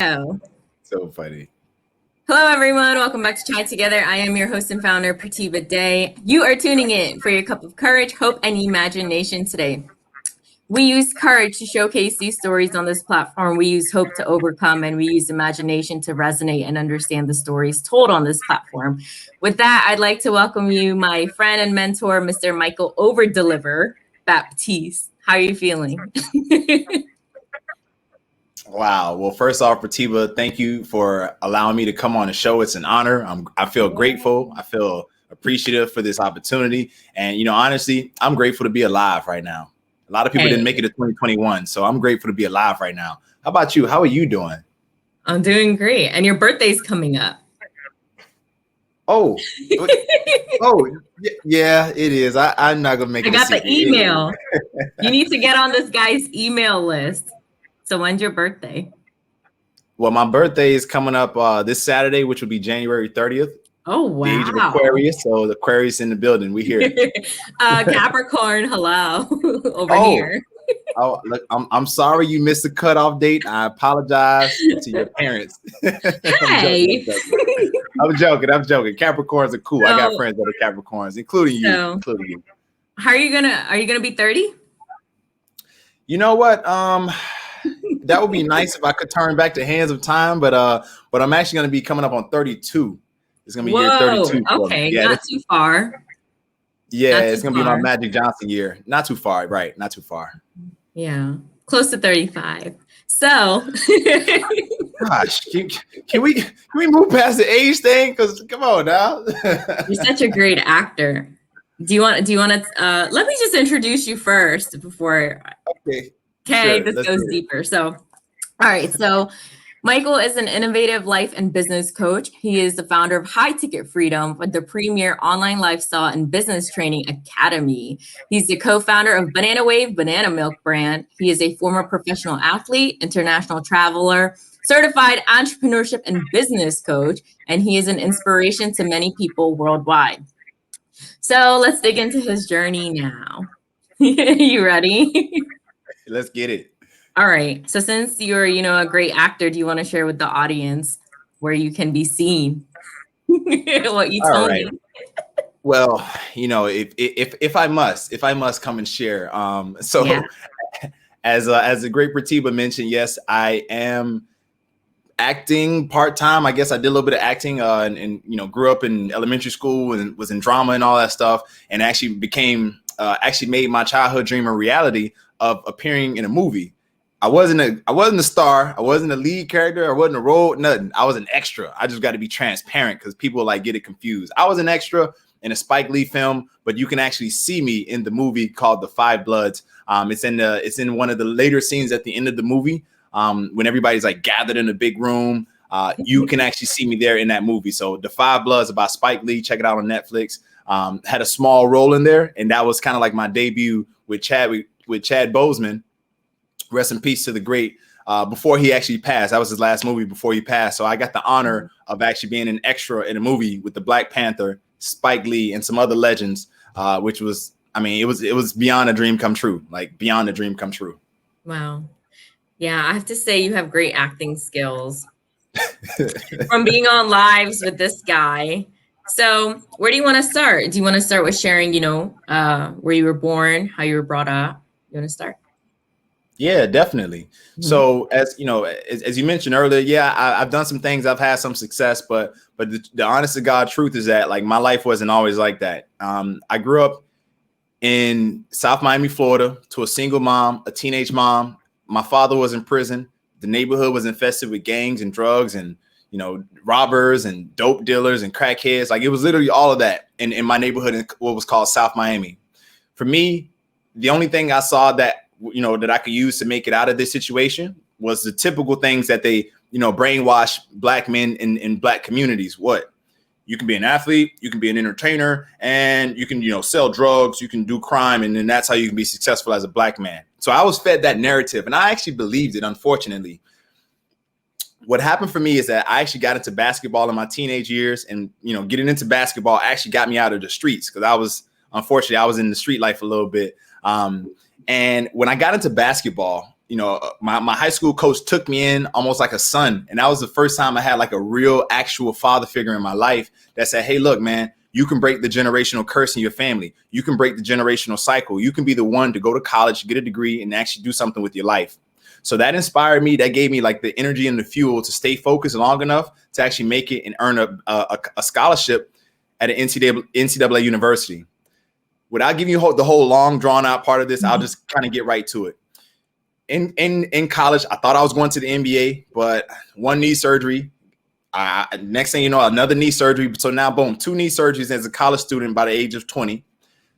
Oh. So funny. Hello, everyone. Welcome back to Chai Together. I am your host and founder, Pratibha Day. You are tuning in for your cup of courage, hope, and imagination today. We use courage to showcase these stories on this platform. We use hope to overcome, and we use imagination to resonate and understand the stories told on this platform. With that, I'd like to welcome you, my friend and mentor, Mr. Michael Overdeliver, Baptiste. How are you feeling? Wow. Well, first off, Pratibha, thank you for allowing me to come on the show. It's an honor. I feel grateful. I feel appreciative for this opportunity. And, honestly, I'm grateful to be alive right now. A lot of people didn't make it to 2021, so I'm grateful to be alive right now. How about you? How are you doing? I'm doing great. And your birthday's coming up. Oh, yeah, it is. I'm not gonna make it. I got the email. You need to get on this guy's email list. So when's your birthday? Well, my birthday is coming up this Saturday, which will be January 30th. Oh, wow. The age of Aquarius. So the Aquarius in the building. We here. Capricorn, hello. Over here. Oh, look, I'm sorry you missed the cutoff date. I apologize to your parents. Hey. I'm joking. Capricorns are cool. I got friends that are Capricorns, including you. How are you gonna be 30? You know what? That would be nice if I could turn back the hands of time, but I'm actually gonna be coming up on 32. It's gonna be year 32. Okay, yeah, not too far. Yeah, it's gonna be my Magic Johnson year. Not too far, right? Not too far. Yeah, close to 35. So, gosh, can we move past the age thing? Because come on now. You're such a great actor. Do you want to? Let me just introduce you first before. Okay. Okay, sure, this goes deeper. So, all right. So, Michael is an innovative life and business coach. He is the founder of High Ticket Freedom, the premier online lifestyle and business training academy. He's the co-founder of Banana Wave Bananamilk brand. He is a former professional athlete, international traveler, certified entrepreneurship and business coach, and he is an inspiration to many people worldwide. So let's dig into his journey now. You ready? Let's get it. All right. So since you're, a great actor, do you want to share with the audience where you can be seen? What you told me. Well, if I must come and share. As the great Pratibha mentioned, yes, I am acting part-time. I guess I did a little bit of acting and grew up in elementary school and was in drama and all that stuff, and actually made my childhood dream a reality of appearing in a movie. I wasn't a star. I wasn't a lead character. I wasn't a role, nothing. I was an extra. I just got to be transparent because people get it confused. I was an extra in a Spike Lee film, but you can actually see me in the movie called The Five Bloods. It's in one of the later scenes at the end of the movie when everybody's gathered in a big room. You can actually see me there in that movie. So The Five Bloods about Spike Lee. Check it out on Netflix. Had a small role in there, and that was kind of like my debut with Chadwick Boseman. Rest in peace to the great. Before he actually passed, that was his last movie before he passed. So I got the honor of actually being an extra in a movie with the Black Panther, Spike Lee, and some other legends, which was, it was beyond a dream come true, beyond a dream come true. Wow. Yeah, I have to say you have great acting skills from being on lives with this guy. So where do you want to start? Do you want to start with sharing, where you were born, how you were brought up? You want to start? Yeah, definitely. Mm-hmm. So as you mentioned earlier, I've done some things. I've had some success, but the honest to God truth is that my life wasn't always like that. I grew up in South Miami, Florida, to a single mom, a teenage mom. My father was in prison. The neighborhood was infested with gangs and drugs and robbers and dope dealers and crackheads. It was literally all of that in my neighborhood in what was called South Miami. For me, the only thing I saw that I could use to make it out of this situation was the typical things that they, brainwash Black men in Black communities. What? You can be an athlete, you can be an entertainer, and you can, sell drugs, you can do crime, and then that's how you can be successful as a Black man. So I was fed that narrative, and I actually believed it, unfortunately. What happened for me is that I actually got into basketball in my teenage years, and, getting into basketball actually got me out of the streets because I was in the street life a little bit. And when I got into basketball, my high school coach took me in almost like a son. And that was the first time I had like a real actual father figure in my life that said, hey, look, man, you can break the generational curse in your family. You can break the generational cycle. You can be the one to go to college, get a degree, and actually do something with your life. So that inspired me. That gave me like the energy and the fuel to stay focused long enough to actually make it and earn a scholarship at an NCAA university. Without giving you the whole long drawn out part of this, I'll just kind of get right to it. In college, I thought I was going to the NBA, but one knee surgery. Next thing you know, another knee surgery. So now, boom, 2 knee surgeries as a college student by the age of 20.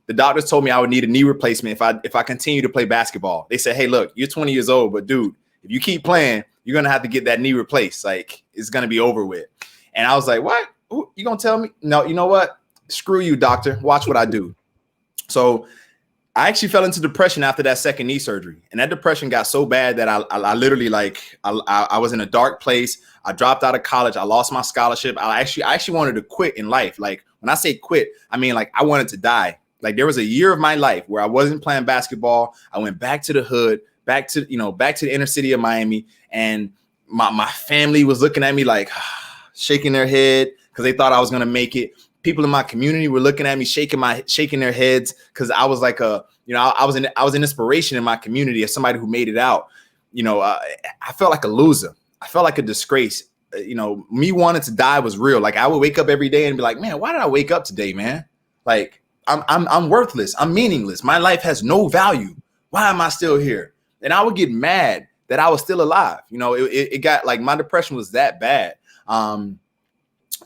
The doctors told me I would need a knee replacement if I continue to play basketball. They said, hey, look, you're 20 years old, but dude, if you keep playing, you're going to have to get that knee replaced. Like, it's going to be over with. And I was like, what? You going to tell me? No, you know what? Screw you, doctor. Watch what I do. So I actually fell into depression after that second knee surgery. And that depression got so bad that I literally I was in a dark place. I dropped out of college. I lost my scholarship. I actually wanted to quit in life. Like, when I say quit, I mean, like, I wanted to die. Like, there was a year of my life where I wasn't playing basketball. I went back to the hood, back to the inner city of Miami. And my family was looking at me like shaking their head because they thought I was going to make it. People in my community were looking at me, shaking their heads because I was like I was an inspiration in my community as somebody who made it out. I felt like a loser. I felt like a disgrace. Me wanting to die was real. Like, I would wake up every day and be like, man, why did I wake up today, man? Like, I'm worthless. I'm meaningless. My life has no value. Why am I still here? And I would get mad that I was still alive. It got like, my depression was that bad. And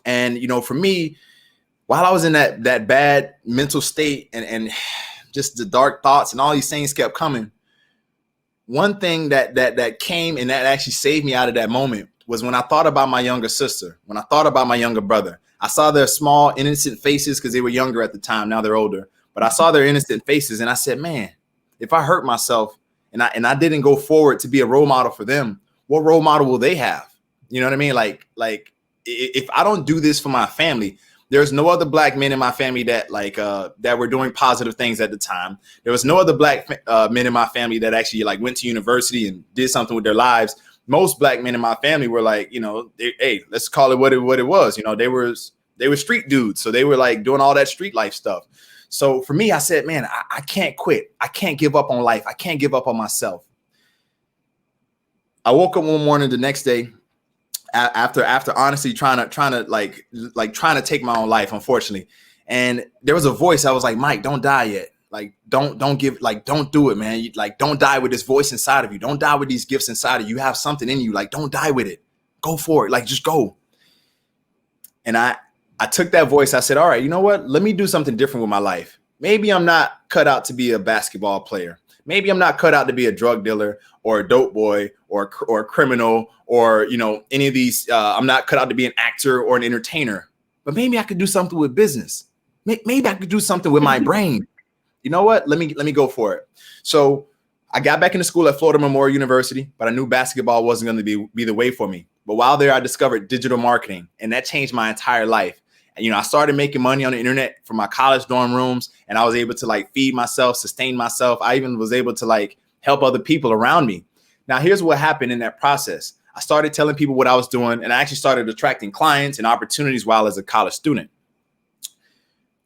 for me, while I was in that bad mental state and just the dark thoughts and all these things kept coming, one thing that came and that actually saved me out of that moment was when I thought about my younger sister, when I thought about my younger brother. I saw their small, innocent faces because they were younger at the time. Now they're older. But I saw their innocent faces and I said, man, if I hurt myself and I didn't go forward to be a role model for them, what role model will they have? You know what I mean? Like if I don't do this for my family, there's no other black men in my family that were doing positive things at the time. There was no other black men in my family that actually went to university and did something with their lives. Most black men in my family were hey, let's call it what it was. They were street dudes. So they were doing all that street life stuff. So for me, I said, man, I can't quit. I can't give up on life. I can't give up on myself. I woke up one morning the next day after honestly trying to take my own life, unfortunately. And there was a voice. I was like, Mike, don't die yet. Don't do it, man. Don't die with this voice inside of you. Don't die with these gifts inside of you. You have something in you. Don't die with it. Go for it. Just go. And I took that voice. I said, all right, you know what? Let me do something different with my life. Maybe I'm not cut out to be a basketball player. Maybe I'm not cut out to be a drug dealer or a dope boy or a criminal or, any of these. I'm not cut out to be an actor or an entertainer. But maybe I could do something with business. Maybe I could do something with my brain. You know what? Let me go for it. So I got back into school at Florida Memorial University, but I knew basketball wasn't going to be the way for me. But while there, I discovered digital marketing, and that changed my entire life. And, I started making money on the internet from my college dorm rooms, and I was able to feed myself, sustain myself. I even was able to help other people around me. Now, here's what happened in that process. I started telling people what I was doing, and I actually started attracting clients and opportunities while as a college student.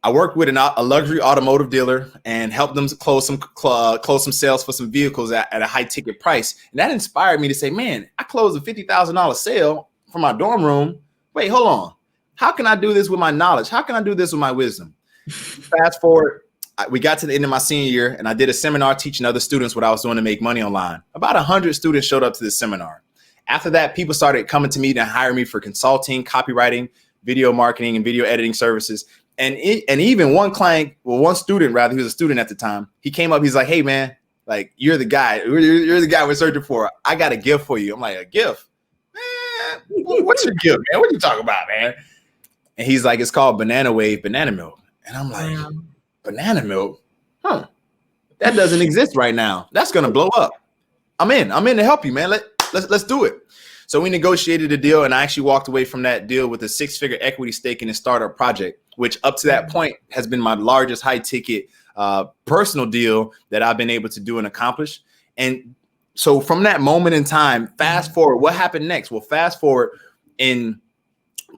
I worked with a luxury automotive dealer and helped them to close some sales for some vehicles at a high ticket price. And that inspired me to say, man, I closed a $50,000 sale from my dorm room. Wait, hold on. How can I do this with my knowledge? How can I do this with my wisdom? Fast forward, we got to the end of my senior year and I did a seminar teaching other students what I was doing to make money online. About 100 students showed up to this seminar. After that, people started coming to me to hire me for consulting, copywriting, video marketing, and video editing services. And even one student, he was a student at the time. He came up, he's like, hey, man, you're the guy. You're the guy we're searching for. I got a gift for you. I'm like, a gift? Man, what's your gift, man? What are you talking about, man? And he's like, it's called Banana Wave Bananamilk. And I'm like, banana milk? Huh. That doesn't exist right now. That's going to blow up. I'm in to help you, man. Let's do it. So we negotiated a deal, and I actually walked away from that deal with a 6-figure equity stake in a startup project, which up to that point has been my largest high ticket personal deal that I've been able to do and accomplish. And So from that moment in time, fast forward, what happened next? Well, fast forward in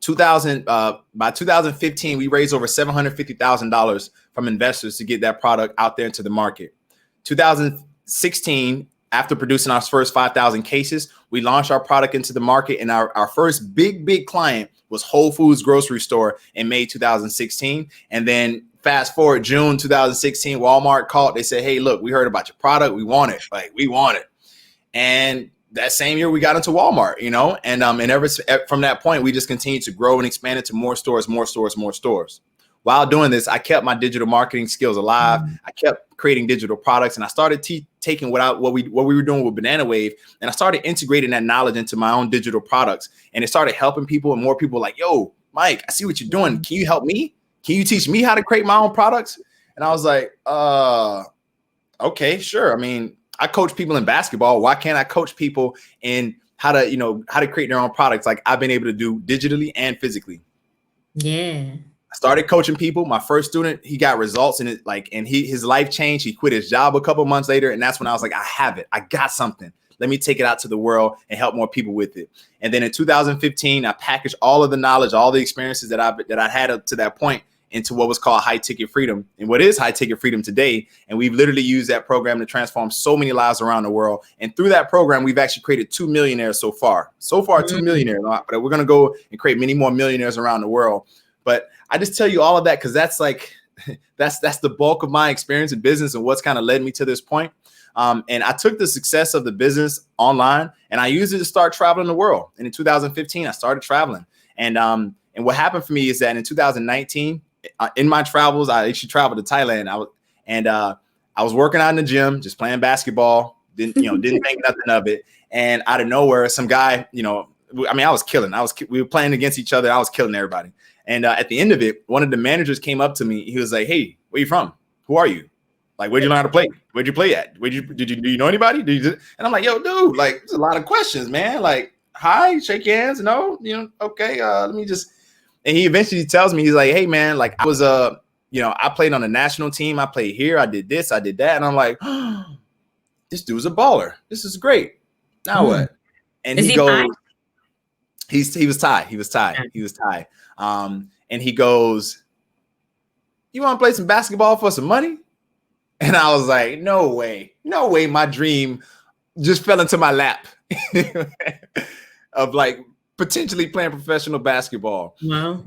2000, by 2015, we raised over $750,000 from investors to get that product out there into the market. 2016, after producing our first 5,000 cases, we launched our product into the market, and our first big client was Whole Foods grocery store in May 2016. And then fast forward June 2016, Walmart called. They said, hey, look, we heard about your product. We want it. Like, we want it. And that same year we got into Walmart, and ever from that point, we just continued to grow and expand it to more stores. While doing this, I kept my digital marketing skills alive. I kept creating digital products, and I started taking what we were doing with Banana Wave, and I started integrating that knowledge into my own digital products, and it started helping people, and more people were like, yo, Mike, I see what you're doing. Can you help me? Can you teach me how to create my own products? And I was like, okay, sure. I mean, I coach people in basketball. Why can't I coach people in how to create their own products like I've been able to do digitally and physically? Yeah. I started coaching people. My first student, he got results in it, his life changed. He quit his job a couple months later. And that's when I was like, I have it. I got something. Let me take it out to the world and help more people with it. And then in 2015, I packaged all of the knowledge, all the experiences that I had up to that point into what was called High Ticket Freedom, and what is High Ticket Freedom today. And we've literally used that program to transform so many lives around the world. And through that program, we've actually created 2 millionaires so far. 2 millionaires, but we're going to go and create many more millionaires around the world. But I just tell you all of that because that's that's the bulk of my experience in business and what's kind of led me to this point. And I took the success of the business online and I used it to start traveling the world. And in 2015, I started traveling. And what happened for me is that in 2019, in my travels, I actually traveled to Thailand. I was working out in the gym, just playing basketball. Didn't think nothing of it. And out of nowhere, some guy, I was killing. We were playing against each other. I was killing everybody. And at the end of it, one of the managers came up to me. He was like, "Hey, where you from? Who are you? Like, where'd you learn how to play? Where'd you play at? Do you know anybody? And I'm like, yo, dude, like, there's a lot of questions, man. Like, hi, shake hands. No, okay. Let me just. And he eventually tells me, he's like, hey, man, like I was, I played on the national team. I played here. I did this. I did that. And I'm like, oh, this dude's a baller. This is great. Now what? And he goes, he was Thai. And he goes, you want to play some basketball for some money? And I was like, no way. My dream just fell into my lap of like potentially playing professional basketball. Wow.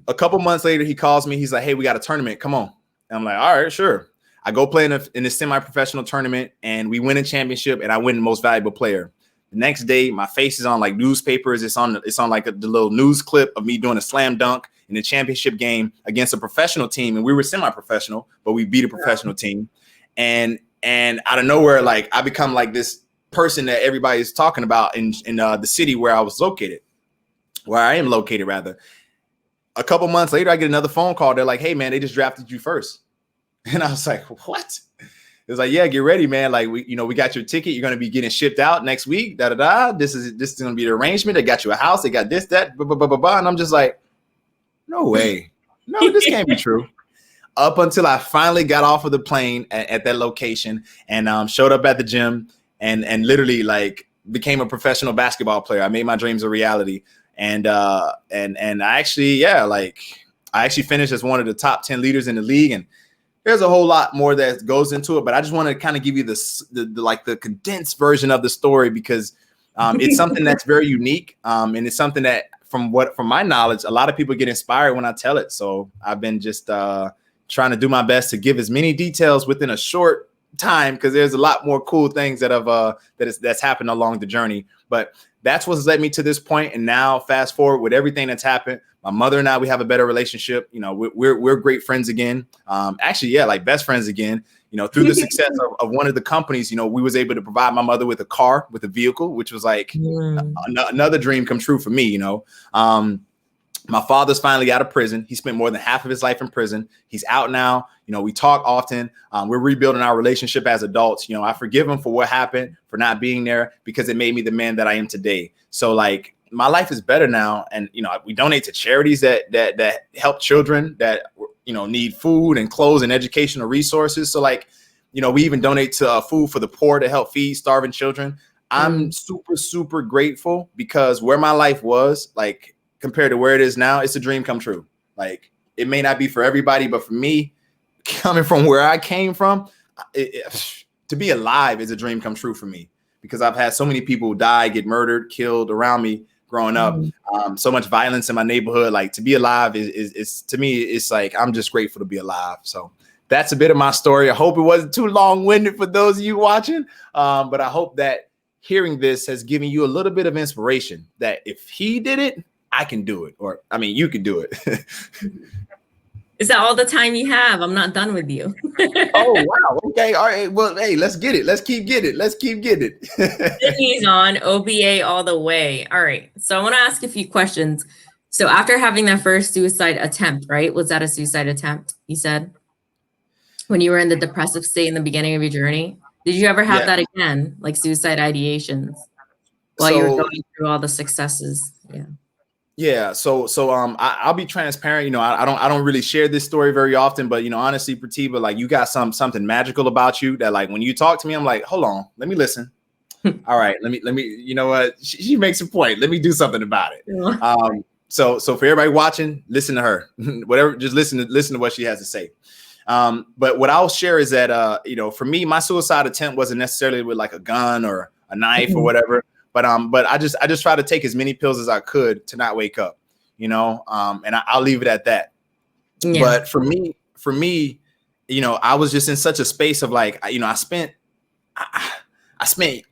A couple months later, he calls me. He's like, hey, we got a tournament. Come on. And I'm like, all right, sure. I go play in a semi-professional tournament and we win a championship and I win the most valuable player. The next day, my face is on like newspapers. It's on like the little news clip of me doing a slam dunk in the championship game against a professional team. And we were semi-professional, but we beat a professional team. And out of nowhere, like I become like this person that everybody's talking about in the city where I was located, where I am located rather. A couple months later, I get another phone call. They're like, hey man, they just drafted you first. And I was like, what? It was like, yeah, get ready, man. Like we got your ticket. You're going to be getting shipped out next week. This is going to be the arrangement. They got you a house. They got this, that, blah, blah, blah, blah, blah. And I'm just like, no way. No, this can't be true. Up until I finally got off of the plane at that location and showed up at the gym and literally like became a professional basketball player. I made my dreams a reality. And I actually, I actually finished as one of the top 10 leaders in the league. And there's a whole lot more that goes into it, but I just want to kind of give you the condensed version of the story because it's something that's very unique. And it's something that from my knowledge, a lot of people get inspired when I tell it. So I've been just trying to do my best to give as many details within a short time because there's a lot more cool things that's happened along the journey. But that's what's led me to this point. And now fast forward with everything that's happened, my mother and I, we have a better relationship. We're great friends again. Like best friends again. Through the success of one of the companies, we was able to provide my mother with a vehicle, which was like another dream come true for me. My father's finally out of prison. He spent more than half of his life in prison. He's out now. We talk often. We're rebuilding our relationship as adults. I forgive him for what happened, for not being there, because it made me the man that I am today. So like my life is better now. And, we donate to charities that help children that, need food and clothes and educational resources. So like You know, we even donate to food for the poor to help feed starving children. I'm super, super grateful because where my life was, like compared to where it is now, it's a dream come true. Like it may not be for everybody, but for me, coming from where I came from, to be alive is a dream come true for me because I've had so many people die, get murdered, killed around me growing up. So much violence in my neighborhood. Like to be alive is to me, it's like I'm just grateful to be alive. So that's a bit of my story. I hope it wasn't too long-winded for those of you watching, but I hope that hearing this has given you a little bit of inspiration that if he did it, I can do it. Or, I mean, you can do it. Is that all the time you have? I'm not done with you. Oh, wow. Okay. All right. Well, hey, let's get it. Let's keep getting it. Let's keep getting it. Sydney's on OBA all the way. All right. So I want to ask a few questions. So after having that first suicide attempt, right? Was that a suicide attempt? You said when you were in the depressive state in the beginning of your journey, did you ever have that again, like suicide ideations while you were going through all the successes? Yeah. Yeah. So I'll be transparent. You know, I don't really share this story very often, but you know, honestly, Pratiba, like you got something magical about you that like when you talk to me, I'm like, hold on, let me listen. All right, let me, you know what? She makes a point. Let me do something about it. Yeah. So for everybody watching, listen to her. Whatever, just listen to what she has to say. But what I'll share is that you know, for me, my suicide attempt wasn't necessarily with like a gun or a knife or whatever. But I just try to take as many pills as I could to not wake up, you know, and I'll leave it at that. Yeah. But for me, you know, I was just in such a space of like, you know, I spent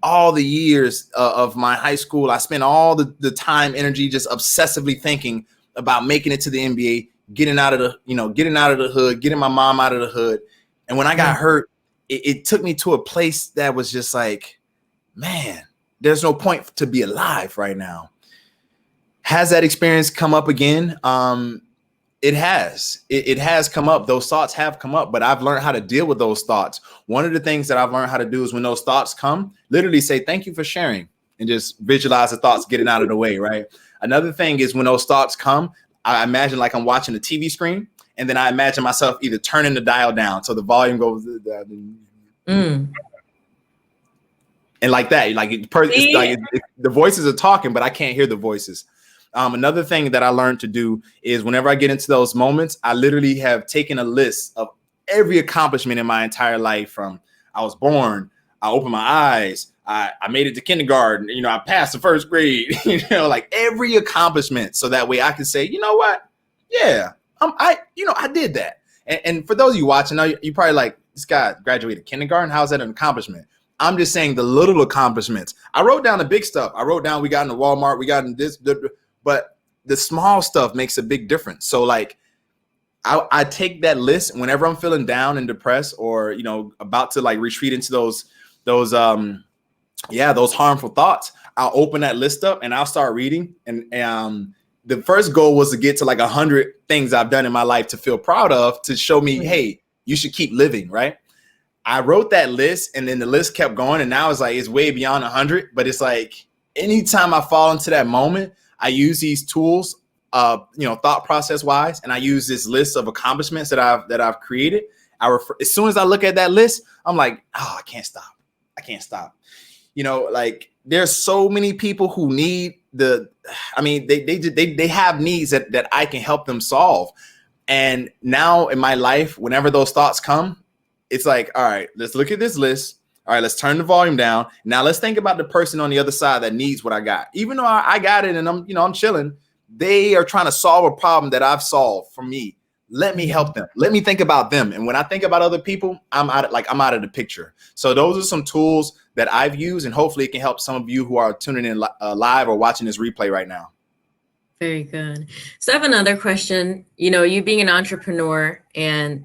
all the years of my high school. I spent all the time, energy, just obsessively thinking about making it to the NBA, getting out of the hood, getting my mom out of the hood. And when I got hurt, it took me to a place that was just like, man, there's no point to be alive right now. Has that experience come up again? It has. It has come up. Those thoughts have come up, but I've learned how to deal with those thoughts. One of the things that I've learned how to do is when those thoughts come, literally say, thank you for sharing, and just visualize the thoughts getting out of the way, right? Another thing is when those thoughts come, I imagine like I'm watching a TV screen, and then I imagine myself either turning the dial down so the volume goes and like that, like the voices are talking, but I can't hear the voices. Another thing that I learned to do is whenever I get into those moments, I literally have taken a list of every accomplishment in my entire life. From I was born, I opened my eyes, I made it to kindergarten, you know, I passed the first grade, you know, like every accomplishment. So that way I can say, you know what? Yeah, I did that. And for those of you watching, you probably like, this guy graduated kindergarten. How is that an accomplishment? I'm just saying the little accomplishments. I wrote down the big stuff. I wrote down we got into Walmart, we got in this, but the small stuff makes a big difference. So like I take that list whenever I'm feeling down and depressed, or you know, about to like retreat into those harmful thoughts. I'll open that list up and I'll start reading. And the first goal was to get to like 100 things I've done in my life to feel proud of, to show me, hey, you should keep living, right? I wrote that list, and then the list kept going, and now it's like it's way beyond 100. But it's like anytime I fall into that moment, I use these tools, you know, thought process wise, and I use this list of accomplishments that I've created. As soon as I look at that list, I'm like, oh, I can't stop. You know, like there's so many people who need they have needs that I can help them solve. And now in my life, whenever those thoughts come, it's like, all right, let's look at this list. All right, let's turn the volume down. Now let's think about the person on the other side that needs what I got. Even though I got it and I'm chilling, they are trying to solve a problem that I've solved for me. Let me help them. Let me think about them. And when I think about other people, I'm out of the picture. So those are some tools that I've used, and hopefully it can help some of you who are tuning in live or watching this replay right now. Very good. So I have another question. You know, you being an entrepreneur and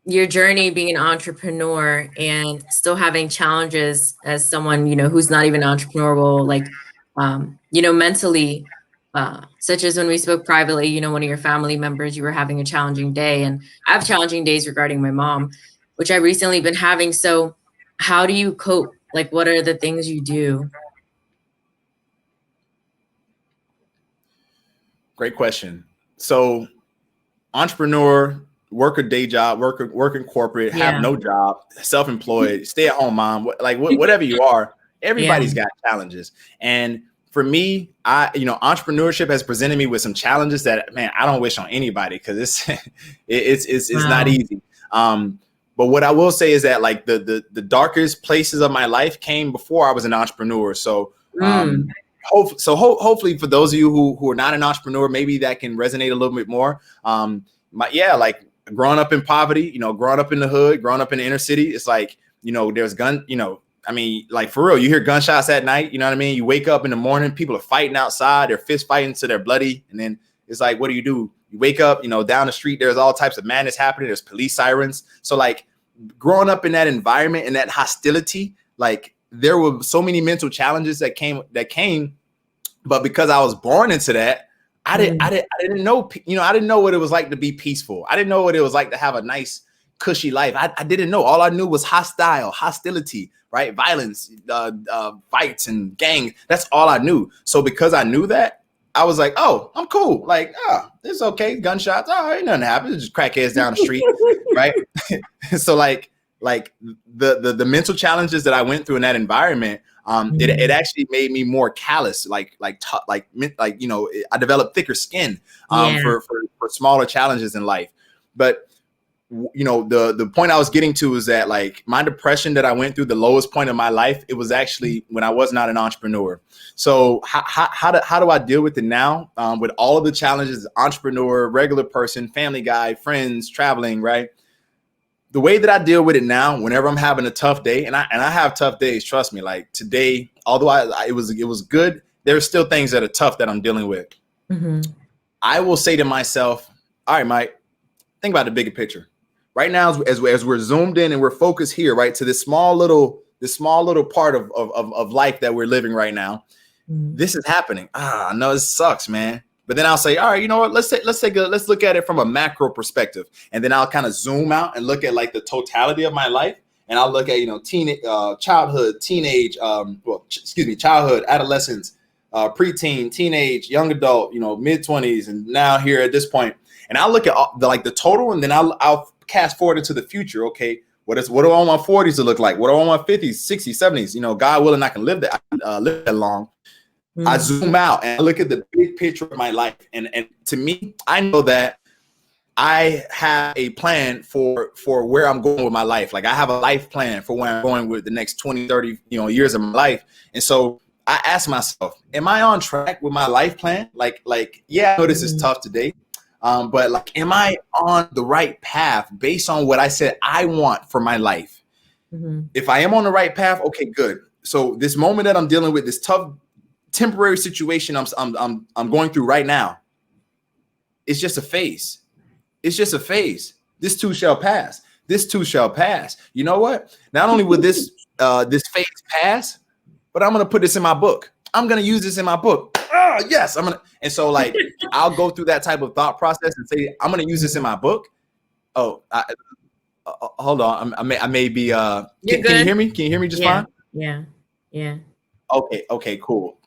your journey being an entrepreneur and still having challenges as someone, you know, who's not even entrepreneurial, like, you know, mentally, such as when we spoke privately, you know, one of your family members, you were having a challenging day, and I have challenging days regarding my mom, which I've recently been having. So how do you cope? Like, what are the things you do? Great question. So entrepreneur, work a day job, work in corporate, have no job, self-employed, stay at home mom, whatever you are, everybody's got challenges. And for me, entrepreneurship has presented me with some challenges that, man, I don't wish on anybody, because it's not easy. But what I will say is that, like, the darkest places of my life came before I was an entrepreneur. So hopefully for those of you who are not an entrepreneur, maybe that can resonate a little bit more. Like growing up in poverty, growing up in the hood, growing up in the inner city, it's like, there's like, for real, you hear gunshots at night, you know what I mean? You wake up in the morning, people are fighting outside, they're fist fighting to their bloody. And then it's like, what do? You wake up, down the street, there's all types of madness happening. There's police sirens. So like growing up in that environment and that hostility, like there were so many mental challenges that came, but because I was born into that, I didn't know, I didn't know what it was like to be peaceful. I didn't know what it was like to have a nice, cushy life. I didn't know. All I knew was hostility, right? Violence, fights and gangs. That's all I knew. So because I knew that, I was like, oh, I'm cool. Like, it's okay. Gunshots. Oh, ain't nothing happened. Just crackheads down the street, right? So like the mental challenges that I went through in that environment, it actually made me more callous, I developed thicker skin for smaller challenges in life. But the point I was getting to is that, like, my depression that I went through, the lowest point of my life, it was actually when I was not an entrepreneur. So how do I deal with it now? With all of the challenges, entrepreneur, regular person, family guy, friends, traveling, right? The way that I deal with it now, whenever I'm having a tough day, and I have tough days, trust me, like today, although it was good, there's still things that are tough that I'm dealing with. I will say to myself, all right, Mike, think about the bigger picture. Right now, as we're zoomed in and we're focused here, right, to this small little part of life that we're living right now, this is happening. I know it sucks, man. But then I'll say, all right, you know what? Let's look at it from a macro perspective, and then I'll kind of zoom out and look at like the totality of my life, and I'll look at childhood, teenage, childhood, adolescence, preteen, teenage, young adult, mid 20s, and now here at this point, and I'll look at the total, and then I'll cast forward into the future. Okay, what do I want my 40s to look like? What do I want my 50s, 60s, 70s? God willing, I can live that long. I zoom out and I look at the big picture of my life. And to me, I know that I have a plan for where I'm going with my life. Like I have a life plan for where I'm going with the next 20, 30, years of my life. And so I ask myself, am I on track with my life plan? Like, yeah, I know this is tough today. But like, am I on the right path based on what I said I want for my life? If I am on the right path, okay, good. So this moment that I'm dealing with, this tough temporary situation I'm going through right now, it's just a phase. It's just a phase. This too shall pass. This too shall pass. You know what? Not only will this phase pass, but I'm gonna put this in my book. I'm gonna use this in my book. Oh, yes, I'm gonna. And so like I'll go through that type of thought process and say, I'm gonna use this in my book. Oh, hold on. I may be can you hear me? Can you hear me just fine? Yeah. Okay, cool.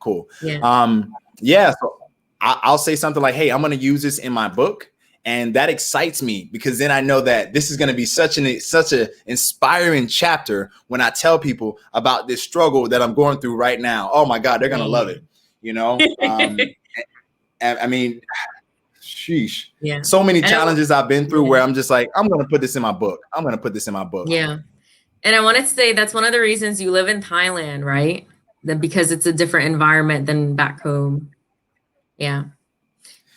Yeah. So I'll say something like, hey, I'm going to use this in my book. And that excites me because then I know that this is going to be such an inspiring chapter when I tell people about this struggle that I'm going through right now. Oh my God, they're going to love it. I mean, sheesh. Yeah. So many challenges I've been through where I'm just like, I'm going to put this in my book. Yeah. And I wanted to say that's one of the reasons you live in Thailand, right? Because it's a different environment than back home. Yeah.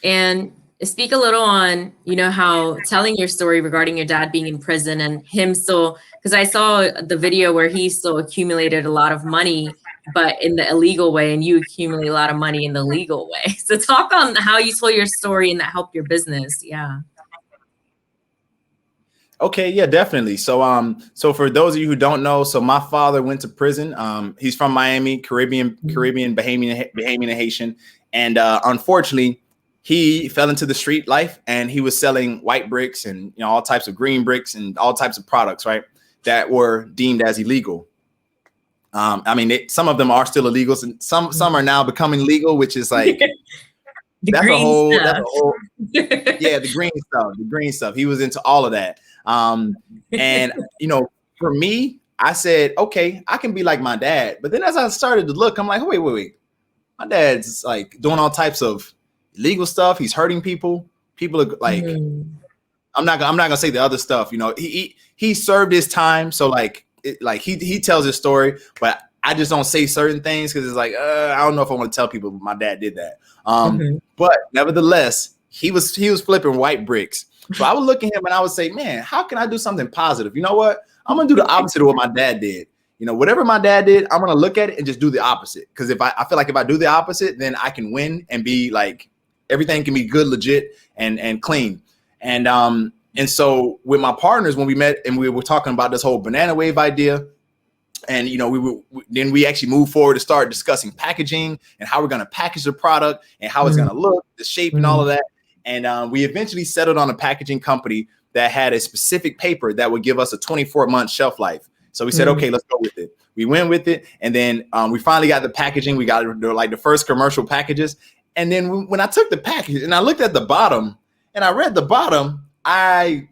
And speak a little on, how telling your story regarding your dad being in prison and him still, because I saw the video where he still accumulated a lot of money, but in the illegal way, and you accumulate a lot of money in the legal way. So talk on how you told your story and that helped your business. Yeah. Okay, yeah, definitely. So for those of you who don't know, so my father went to prison. He's from Miami, Caribbean, Bahamian and Haitian. And unfortunately, he fell into the street life and he was selling white bricks and all types of green bricks and all types of products, right, that were deemed as illegal. Some of them are still illegal, and some are now becoming legal, which is like that's a whole Yeah, the green stuff. He was into all of that. And you know, for me, I said, okay, I can be like my dad. But then as I started to look, I'm like, wait. My dad's like doing all types of illegal stuff. He's hurting people. People are like, I'm not gonna say the other stuff. You know, he served his time. So like, he tells his story, but I just don't say certain things because it's like, I don't know if I want to tell people my dad did that. But nevertheless, he was flipping white bricks. So I would look at him and I would say, man, how can I do something positive? You know what? I'm gonna do the opposite of what my dad did. You know, whatever my dad did, I'm gonna look at it and just do the opposite. Because if I feel like if I do the opposite, then I can win and be like, everything can be good, legit, and clean. And so with my partners, when we met and we were talking about this whole Banana Wave idea, and you know, then we actually moved forward to start discussing packaging and how we're going to package the product and how it's going to look, the shape, and all of that. And we eventually settled on a packaging company that had a specific paper that would give us a 24-month shelf life. So we said, okay, let's go with it. We went with it, and then we finally got the packaging. We got like the first commercial packages. And then when I took the package and I looked at the bottom and I read the bottom, I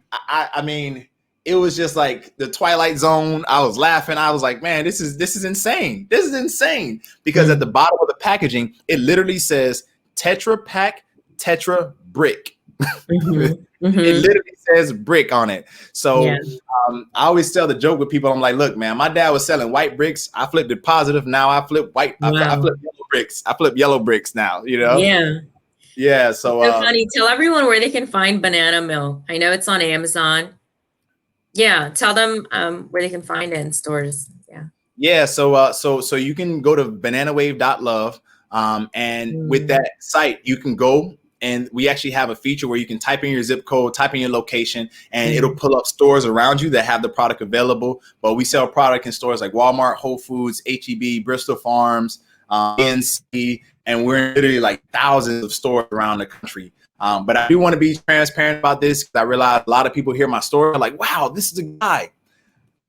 mean, it was just like the Twilight Zone. I was laughing. I was like, man, this is insane. This is insane. Because at the bottom of the packaging, it literally says Tetra Pak, Tetra Brick. It literally says brick on it. So I always tell the joke with people. I'm like, look, man, my dad was selling white bricks. I flipped it positive. Now I flip white. I flip yellow bricks. I flip yellow bricks now, you know? Yeah. So funny. Tell everyone where they can find Bananamilk. I know it's on Amazon. Yeah. Tell them where they can find it in stores. Yeah. So you can go to bananawave.love. And with that site, you can go. And we actually have a feature where you can type in your zip code, type in your location, and it'll pull up stores around you that have the product available. But we sell product in stores like Walmart, Whole Foods, H-E-B, Bristol Farms, NC, and we're in literally like thousands of stores around the country. But I do want to be transparent about this because I realize a lot of people hear my story like, wow, this is a guy.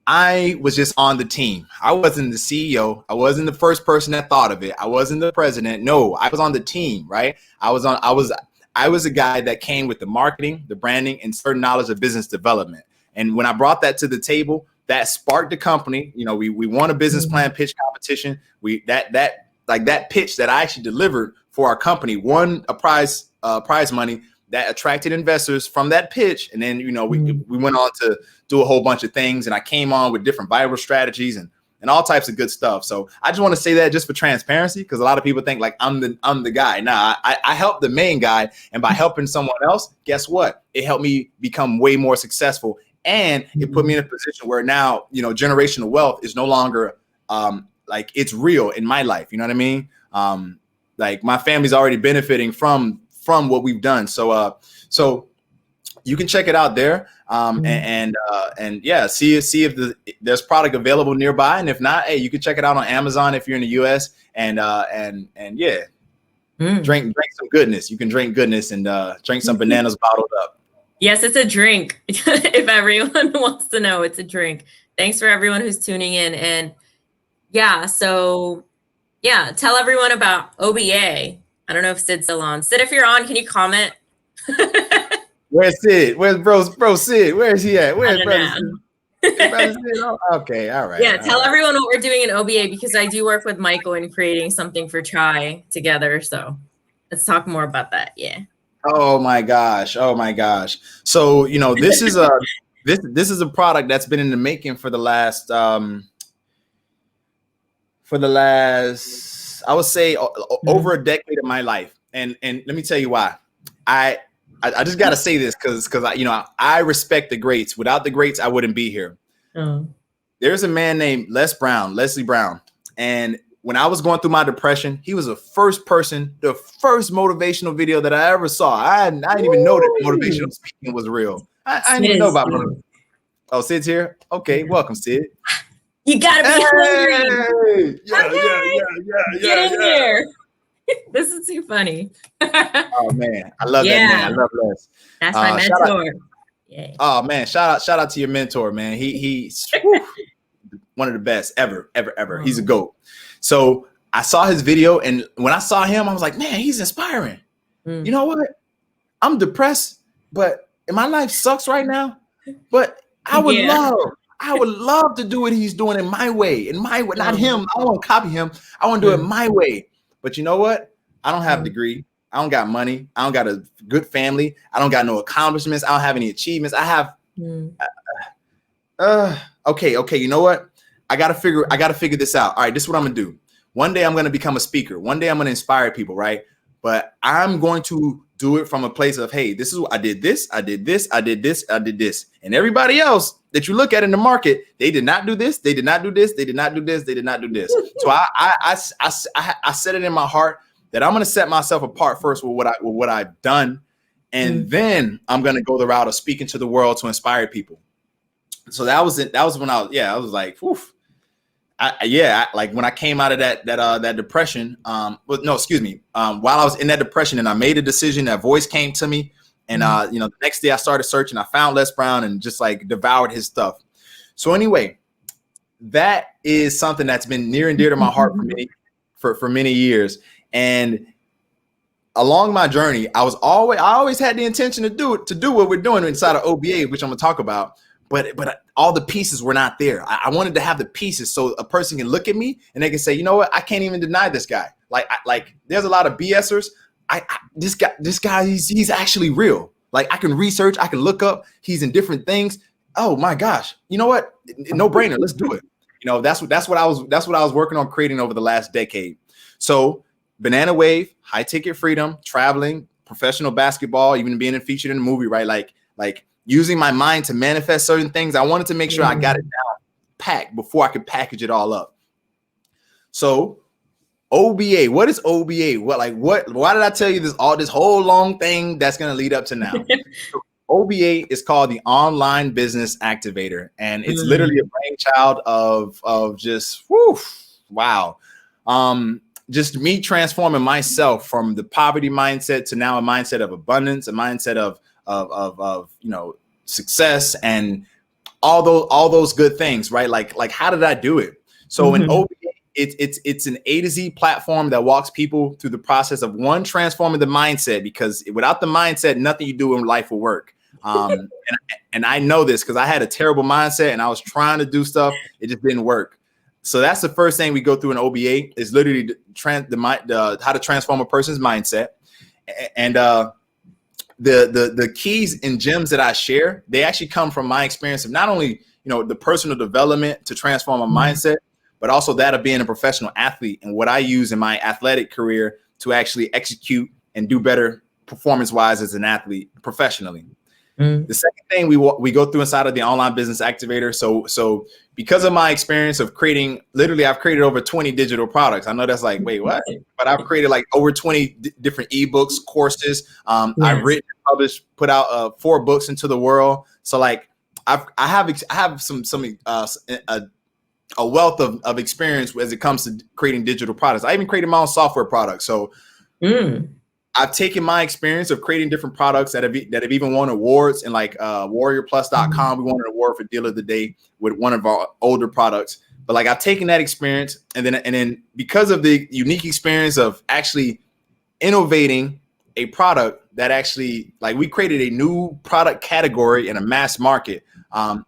I was just on the team. I wasn't the CEO. I wasn't the first person that thought of it. I wasn't the president. No, I was on the team, right? I was a guy that came with the marketing, the branding, and certain knowledge of business development. And when I brought that to the table, that sparked the company. You know, we won a business plan pitch competition. That pitch that I actually delivered for our company won a prize money that attracted investors from that pitch. And then, you know, we went on to do a whole bunch of things, and I came on with different viral strategies and all types of good stuff. So I just want to say that just for transparency, because a lot of people think like I'm the guy. Nah, I helped the main guy, and by helping someone else, guess what? It helped me become way more successful, and it put me in a position where now, you know, generational wealth is no longer like it's real in my life. You know what I mean? Like my family's already benefiting from what we've done. So you can check it out there. And yeah, see if there's product available nearby. And if not, hey, you can check it out on Amazon if you're in the US, and yeah, drink some goodness. You can drink goodness and drink some bananas bottled up. Yes, it's a drink. If everyone wants to know, it's a drink. Thanks for everyone who's tuning in. And yeah, so yeah, tell everyone about OBA. I don't know if Sid's still on. Sid, if you're on, can you comment? Where's Sid? Where's bro Sid? Where's he at? Where's brother Sid? Oh, okay, all right. Yeah, tell everyone what we're doing in OBA, because I do work with Michael in creating something for C.H.A.I together. So let's talk more about that. Yeah. Oh my gosh. So, you know, this is a this is a product that's been in the making for the last I would say over a decade of my life. And let me tell you why. I just got to say this because I respect the greats. Without the greats, I wouldn't be here. There's a man named Leslie Brown. And when I was going through my depression, he was the first motivational video that I ever saw. I didn't even know that motivational speaking was real. I didn't even know about motivation. Oh, Sid's here? Okay, welcome, Sid. You gotta be hungry. Yeah. Get in here. This is too funny. Oh man, I love that man. I love Les. That's my mentor. Oh man, shout out to your mentor, man. He's one of the best ever. He's a GOAT. So I saw his video, and when I saw him, I was like, man, he's inspiring. You know what? I'm depressed, but my life sucks right now. But I would love to do what he's doing in my way, not him. I don't want to copy him. I want to do it my way. But you know what? I don't have a degree. I don't got money. I don't got a good family. I don't got no accomplishments. I don't have any achievements. I have, okay. You know what? I gotta figure this out. All right, this is what I'm gonna do. One day I'm gonna become a speaker. One day I'm gonna inspire people, right? But I'm going to do it from a place of, hey, this is what I did. I did this. And everybody else that you look at in the market, they did not do this. They did not do this. They did not do this. They did not do this. So I set it in my heart that I'm going to set myself apart first with what I've done. And then I'm going to go the route of speaking to the world to inspire people. So that was it. That was when I was like, oof. Like when I came out of that depression, while I was in that depression and I made a decision, that voice came to me, and the next day I started searching. I found Les Brown and just like devoured his stuff. So anyway, that is something that's been near and dear to my heart for many years. And along my journey, I always had the intention to do what we're doing inside of OBA, which I'm gonna talk about. But all the pieces were not there. I wanted to have the pieces so a person can look at me and they can say, you know what, I can't even deny this guy. Like there's a lot of BSers. This guy, he's actually real. Like I can research, I can look up. He's in different things. Oh my gosh, you know what? No brainer. Let's do it. That's what I was working on creating over the last decade. So Banana Wave, high ticket freedom, traveling, professional basketball, even being featured in a movie, right? Like using my mind to manifest certain things. I wanted to make sure I got it down packed before I could package it all up. So OBA, what is OBA? Why did I tell you this whole long thing that's going to lead up to now? So OBA is called the Online Business Activator. And it's literally a brainchild of just, wow. Just me transforming myself from the poverty mindset to now a mindset of abundance, a mindset of success and all those good things, right? Like how did I do it? So in OBA, it's an A to Z platform that walks people through the process of transforming the mindset, because without the mindset, nothing you do in life will work. And I know this because I had a terrible mindset and I was trying to do stuff. It just didn't work. So that's the first thing we go through in OBA is literally how to transform a person's mindset. And the keys and gems that I share, they actually come from my experience of not only, the personal development to transform a mindset, but also that of being a professional athlete and what I use in my athletic career to actually execute and do better performance-wise as an athlete professionally. The second thing we go through inside of the Online Business Activator. So because of my experience of creating, literally I've created over 20 digital products. I know that's like, wait, what? But I've created like over 20 different ebooks, courses. I've written, published, put out 4 books into the world. So like I have a wealth of experience as it comes to creating digital products. I even created my own software products. So I've taken my experience of creating different products that have even won awards, and like warriorplus.com, we won an award for Deal of the Day with one of our older products. But like I've taken that experience and then because of the unique experience of actually innovating a product that actually, like, we created a new product category in a mass market.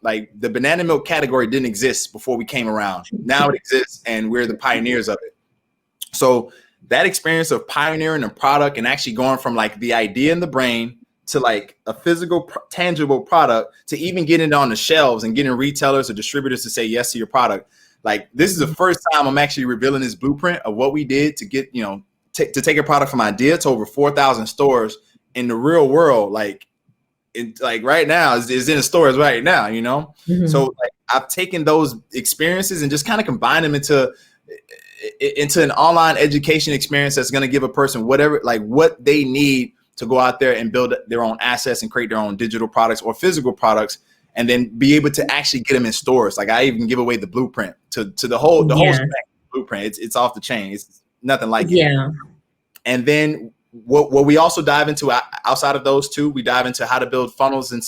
Like the banana milk category didn't exist before we came around. Now it exists and we're the pioneers of it. So that experience of pioneering a product and actually going from like the idea in the brain to like a physical, tangible product to even getting it on the shelves and getting retailers or distributors to say yes to your product. Like this is the first time I'm actually revealing this blueprint of what we did to get, to take a product from idea to over 4,000 stores in the real world. Like right now is in the stores right now, So like I've taken those experiences and just kind of combined them into an online education experience that's going to give a person whatever, like what they need to go out there and build their own assets and create their own digital products or physical products, and then be able to actually get them in stores. Like I even give away the blueprint to the whole blueprint. It's off the chain. It's nothing like it. And then what we also dive into outside of those two, we dive into how to build funnels and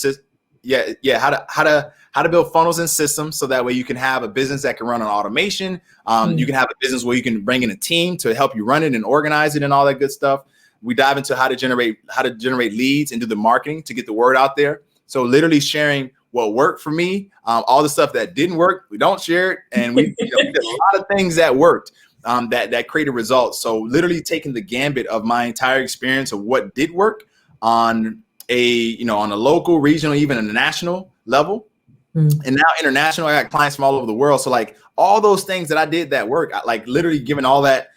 how to build funnels and systems so that way you can have a business that can run on automation. You can have a business where you can bring in a team to help you run it and organize it and all that good stuff. We dive into how to generate leads and do the marketing to get the word out there. So literally sharing what worked for me, all the stuff that didn't work, we don't share it. And we did a lot of things that worked, that created results. So literally taking the gambit of my entire experience of what did work on a local, regional, even a national level. And now international, I got clients from all over the world. So like all those things that I did that work, I like literally giving all that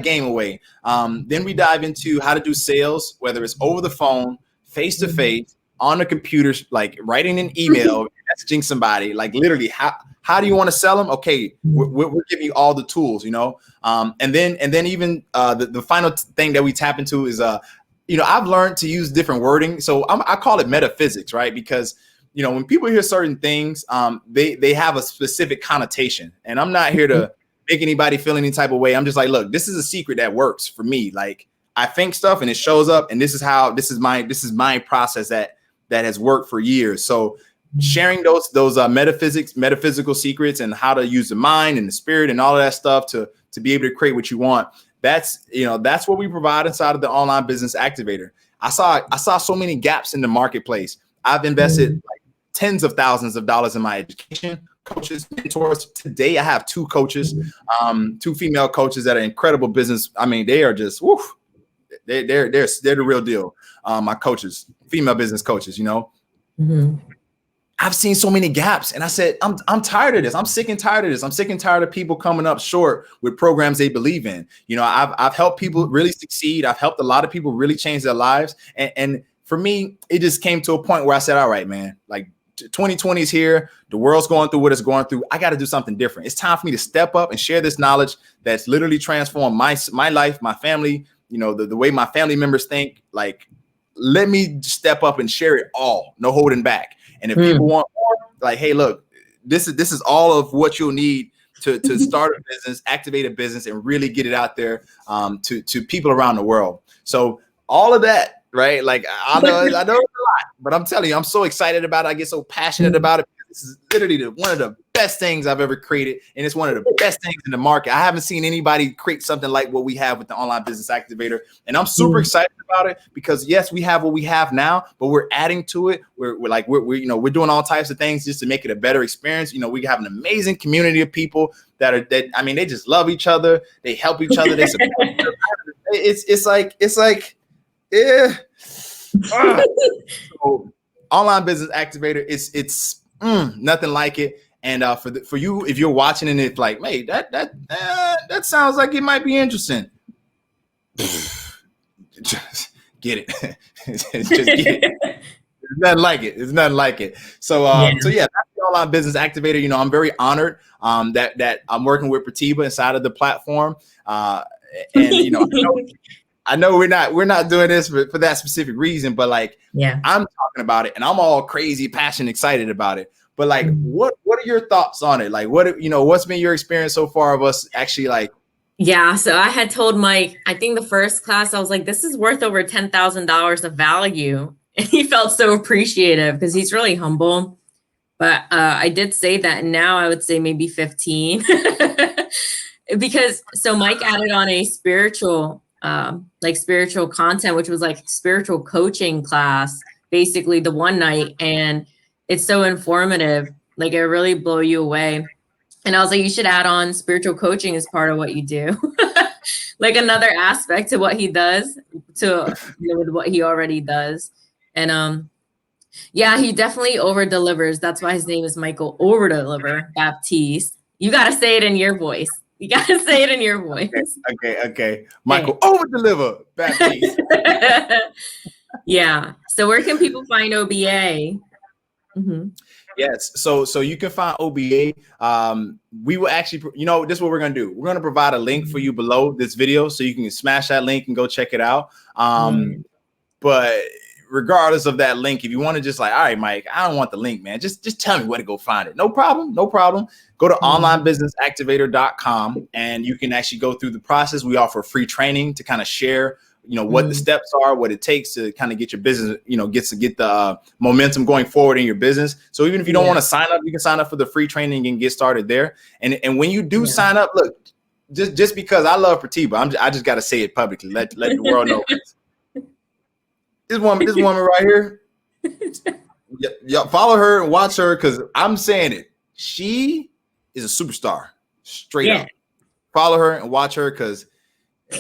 game away. Then we dive into how to do sales, whether it's over the phone, face to face, on the computer, like writing an email, messaging somebody, like literally how do you want to sell them? Okay, we're giving you all the tools, and then even the final thing that we tap into is I've learned to use different wording. So I call it metaphysics, right? Because when people hear certain things, they have a specific connotation, and I'm not here to make anybody feel any type of way. I'm just like, look, this is a secret that works for me. Like I think stuff and it shows up, and this is my process that has worked for years. So sharing those metaphysical secrets and how to use the mind and the spirit and all of that stuff to be able to create what you want. That's what we provide inside of the Online Business Activator. I saw so many gaps in the marketplace. I've invested like tens of thousands of dollars in my education, coaches, mentors. Today, I have 2 coaches, 2 female coaches that are incredible business. I mean, they are just, woof, they're the real deal. My coaches, female business coaches, I've seen so many gaps, and I said, I'm tired of this. I'm sick and tired of this. I'm sick and tired of people coming up short with programs they believe in. I've helped people really succeed. I've helped a lot of people really change their lives. And for me, it just came to a point where I said, all right, man, like 2020 is here. The world's going through what it's going through. I got to do something different. It's time for me to step up and share this knowledge that's literally transformed my life, my family, the way my family members think. Like, let me step up and share it all, no holding back. And if people want more, like, hey, look, this is all of what you'll need to start a business, activate a business, and really get it out there to people around the world. So all of that, right? Like I know it's a lot, but I'm telling you, I'm so excited about it. I get so passionate about it. This is literally one of the best things I've ever created, and it's one of the best things in the market. I haven't seen anybody create something like what we have with the Online Business Activator, and I'm super excited about it because yes, we have what we have now, but we're adding to it. We're doing all types of things just to make it a better experience. We have an amazing community of people they just love each other. They help each other. They support each other. It's like yeah. So, Online Business Activator, it's nothing like it. And for you, if you're watching and it's like, hey, that sounds like it might be interesting, just get it. Just get it. It's nothing like it. It's nothing like it. So that's the Online Business Activator. I'm very honored that I'm working with Pratiba inside of the platform. I know we're not doing this for that specific reason, but like, I'm talking about it and I'm all crazy, passionate, excited about it. But like, what are your thoughts on it? Like, what's been your experience so far of us actually like? Yeah. So I had told Mike, I think the first class, I was like, this is worth over $10,000 of value. And he felt so appreciative because he's really humble. But I did say that, and now I would say maybe 15 because so Mike added on a spiritual content, which was like spiritual coaching class, basically the one night. And it's so informative. Like it really blow you away. And I was like, you should add on spiritual coaching as part of what you do. Like another aspect to what he does with what he already does. And he definitely over delivers. That's why his name is Michael Overdeliver Baptiste. You got to say it in your voice. You got to say it in your voice. Okay. Michael Overdeliver Baptiste. Yeah. So where can people find OBA? Yes. So you can find OBA. We will actually, this is what we're going to do. We're going to provide a link for you below this video so you can smash that link and go check it out. But regardless of that link, if you want to just like, all right, Mike, I don't want the link, man. Just tell me where to go find it. No problem. Go to onlinebusinessactivator.com and you can actually go through the process. We offer free training to kind of share, what the steps are, what it takes to kind of get your business, get the momentum going forward in your business. So even if you don't want to sign up, you can sign up for the free training and get started there. And when you do sign up, look, just because I love Pratiba, I just got to say it publicly. Let the world know. This woman right here. Yeah, follow her and watch her because I'm saying it. She is a superstar, straight up. Follow her and watch her because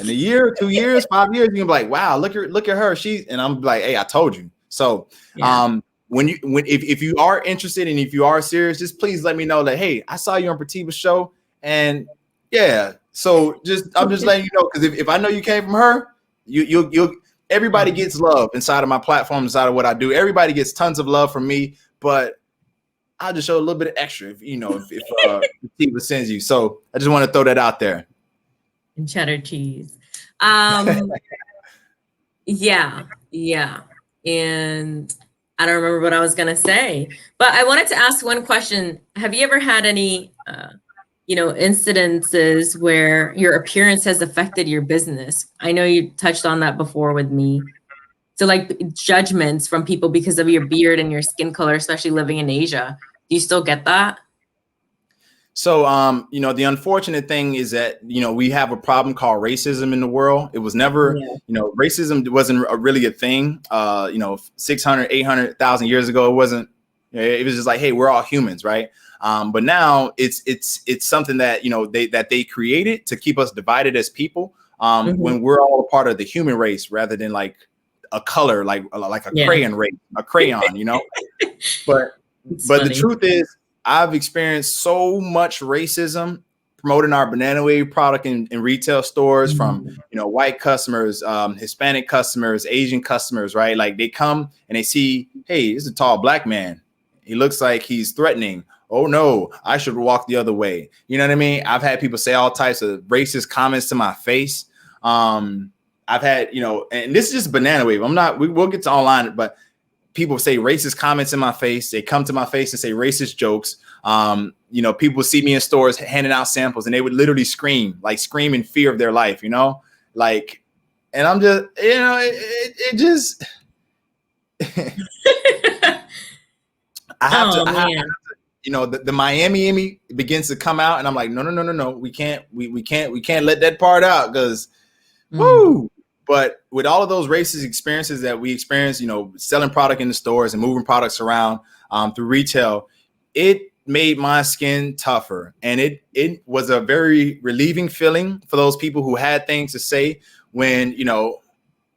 in a year, 2 years, 5 years, you can be like, wow, look at her. And I'm like, hey, I told you. So if you are interested and if you are serious, just please let me know that, hey, I saw you on Pratiba's show. And yeah, so I'm just letting you know, because if I know you came from her, you'll everybody gets love inside of my platform, inside of what I do. Everybody gets tons of love from me, but I'll just show a little bit of extra if Pratiba sends you. So I just want to throw that out there. And cheddar cheese. Yeah. And I don't remember what I was gonna say, but I wanted to ask one question. Have you ever had any incidences where your appearance has affected your business? I know you touched on that before with me. So like judgments from people because of your beard and your skin color, especially living in Asia. Do you still get that? So, the unfortunate thing is that, we have a problem called racism in the world. It was never, racism wasn't really a thing, 600, 800,000 years ago. It wasn't, it was just like, hey, we're all humans. Right. But now it's something that, they created to keep us divided as people, when we're all a part of the human race rather than like a color, like a crayon race, a crayon, but the truth is, I've experienced so much racism promoting our Banana Wave product in retail stores from, white customers, Hispanic customers, Asian customers, right? Like they come and they see, hey, this is a tall black man. He looks like he's threatening. Oh no, I should walk the other way. You know what I mean? I've had people say all types of racist comments to my face. I've had, and this is just Banana Wave. We'll get to online, but people say racist comments in my face. They come to my face and say racist jokes. People see me in stores handing out samples and they would literally scream in fear of their life, and I'm just, it just, the Miami in me begins to come out and I'm like, no. We can't let that part out because woo. But with all of those racist experiences that we experience, selling product in the stores and moving products around through retail, it made my skin tougher. And it was a very relieving feeling for those people who had things to say when,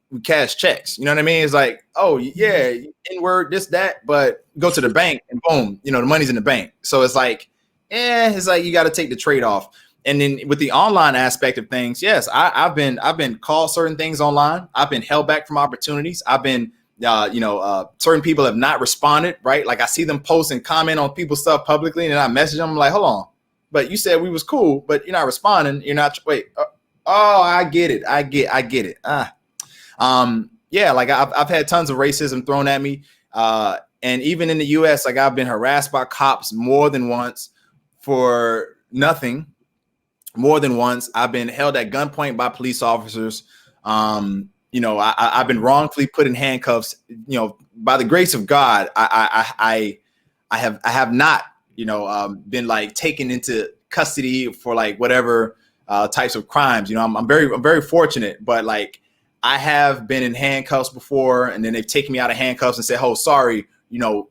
we cash checks. You know what I mean? It's like, oh, yeah, N-word, this, that, but go to the bank and boom, the money's in the bank. So it's like, it's like you got to take the trade-off. And then with the online aspect of things, yes, I've been called certain things online. I've been held back from opportunities. I've been, certain people have not responded, right? Like I see them post and comment on people's stuff publicly, and I message them. I'm like, hold on, but you said we was cool, but you're not responding. You're not. Wait. I get it. I get it. Like I've had tons of racism thrown at me, and even in the U.S., like I've been harassed by cops more than once for nothing. More than once, I've been held at gunpoint by police officers. I've been wrongfully put in handcuffs. By the grace of God, I have not, been like taken into custody for like whatever types of crimes. I'm very fortunate, but like I have been in handcuffs before, and then they've taken me out of handcuffs and said, "Oh, sorry,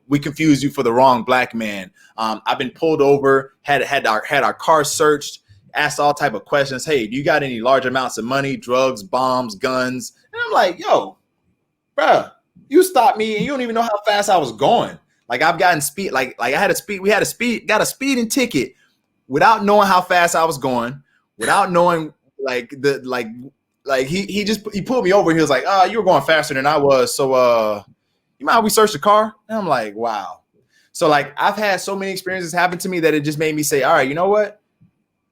we confused you for the wrong black man." I've been pulled over, had our car searched. Asked all type of questions. Hey, do you got any large amounts of money, drugs, bombs, guns? And I'm like, yo, bruh, you stopped me and you don't even know how fast I was going. Like I've gotten speed, like I had got a speeding ticket without knowing how fast I was going, without knowing he pulled me over. He was like, you were going faster than I was. So you mind we search the car? And I'm like, wow. So like I've had so many experiences happen to me that it just made me say, all right, you know what?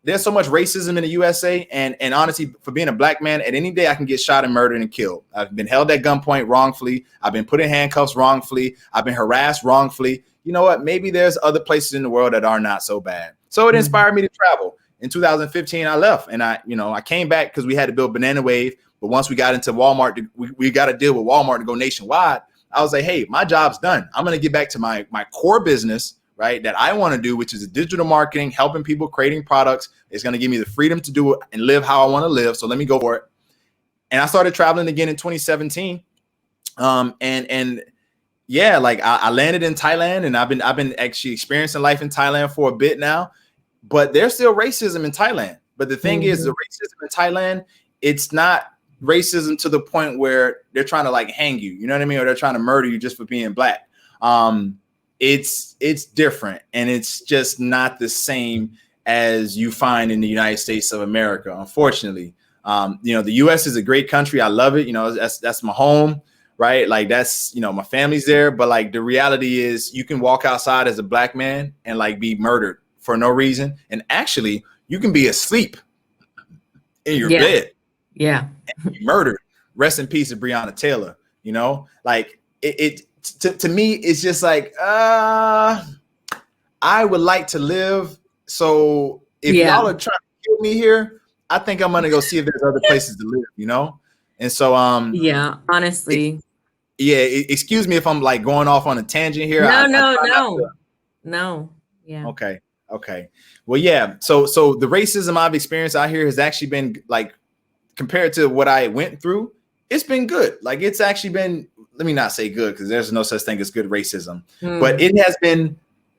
There's so much racism in the USA, and honestly, for being a black man, at any day I can get shot and murdered and killed. I've been held at gunpoint wrongfully. I've been put in handcuffs wrongfully. I've been harassed wrongfully. You know what? Maybe there's other places in the world that are not so bad. So it inspired me to travel. In 2015, I left, and I came back because we had to build Banana Wave. But once we got into Walmart, we got to deal with Walmart to go nationwide. I was like, hey, my job's done. I'm going to get back to my core business. right, that I want to do, which is digital marketing, helping people, creating products. It's going to give me the freedom to do it and live how I want to live. So let me go for it. And I started traveling again in 2017. And yeah, like I landed in Thailand, and I've been actually experiencing life in Thailand for a bit now, but there's still racism in Thailand. But the thing is, the racism in Thailand, it's not racism to the point where they're trying to like hang you, you know what I mean? Or they're trying to murder you just for being black. It's different, and it's just not the same as you find in the United States of America, unfortunately. You know, the US is a great country. I love it. You know, that's my home, right? Like that's, you know, my family's there. But like the reality is you can walk outside as a black man and like be murdered for no reason. And actually you can be asleep in your bed. Yeah. And be murdered. Rest in peace to Breonna Taylor. You know, like to me, it's just like, I would like to live. So if y'all are trying to kill me here, I think I'm gonna go see if there's other places to live, you know? And so yeah, honestly. Excuse me if I'm like going off on a tangent here. No. Yeah. Okay. Well, yeah. So the racism I've experienced out here has actually been like, compared to what I went through, it's been good. Like it's actually been, let me not say good, because there's no such thing as good racism, but it has been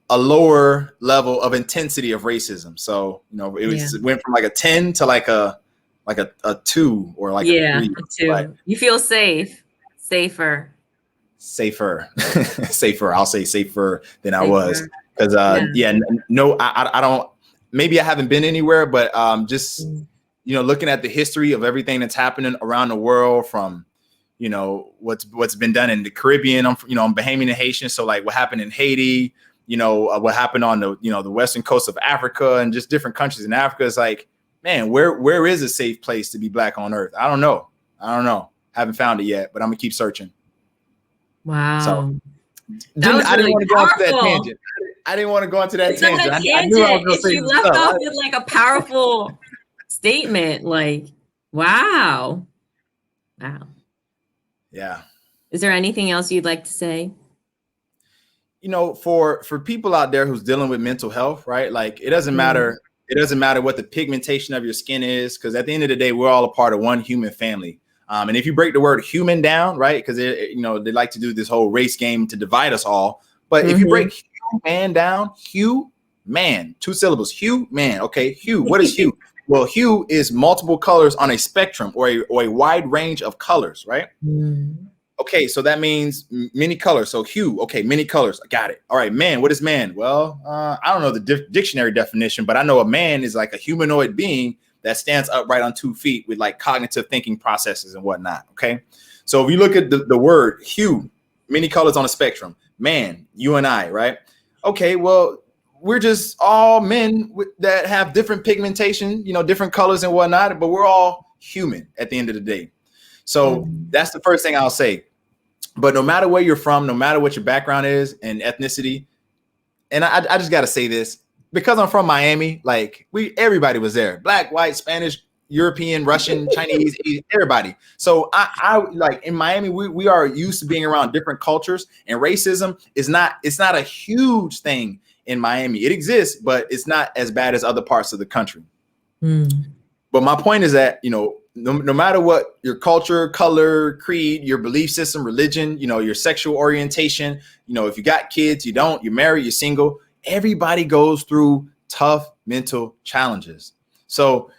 a lower level of intensity of racism. So, you know, it went from like a 10 to like a 2 or like a 3. A 2. Right? You feel safer. I'll say safer than I was. Because no, I don't, maybe I haven't been anywhere, but just, you know, looking at the history of everything that's happening around the world, from, you know, what's been done in the Caribbean. I'm Bahamian and Haitian. So like what happened in Haiti, you know, what happened on the, you know, the western coast of Africa and just different countries in Africa. It's like, man, where is a safe place to be black on earth? I don't know. Haven't found it yet, but I'm gonna keep searching. Wow. So I didn't want to go into that tangent. I didn't want to go into that tangent. I knew I was gonna say you left off with like a powerful statement. Like, wow. Yeah. Is there anything else you'd like to say? You know, for people out there who's dealing with mental health, right? Like it doesn't matter. It doesn't matter what the pigmentation of your skin is, because at the end of the day, we're all a part of one human family. And if you break the word human down, right? Because they like to do this whole race game to divide us all. But if you break human down, man, 2 syllables, man. Okay, hue. What is hue? Well, hue is multiple colors on a spectrum, or a wide range of colors, right? Okay, so that means many colors. So hue, okay, many colors. I got it. All right, man. What is man? Well, I don't know the dictionary definition, but I know a man is like a humanoid being that stands upright on 2 feet with like cognitive thinking processes and whatnot. Okay, so if you look at the word hue, many colors on a spectrum. Man, you and I, right? Okay, well, we're just all men that have different pigmentation, you know, different colors and whatnot, but we're all human at the end of the day. So that's the first thing I'll say. But no matter where you're from, no matter what your background is and ethnicity, and I just got to say this, because I'm from Miami, like everybody was there, black, white, Spanish, European, Russian, Chinese, everybody. So I like in Miami, we are used to being around different cultures, and racism it's not a huge thing in Miami. It exists, but it's not as bad as other parts of the country. But my point is that, you know, no matter what your culture, color, creed, your belief system, religion, you know, your sexual orientation, you know, if you got kids, you don't, you're married, you're single, everybody goes through tough mental challenges. So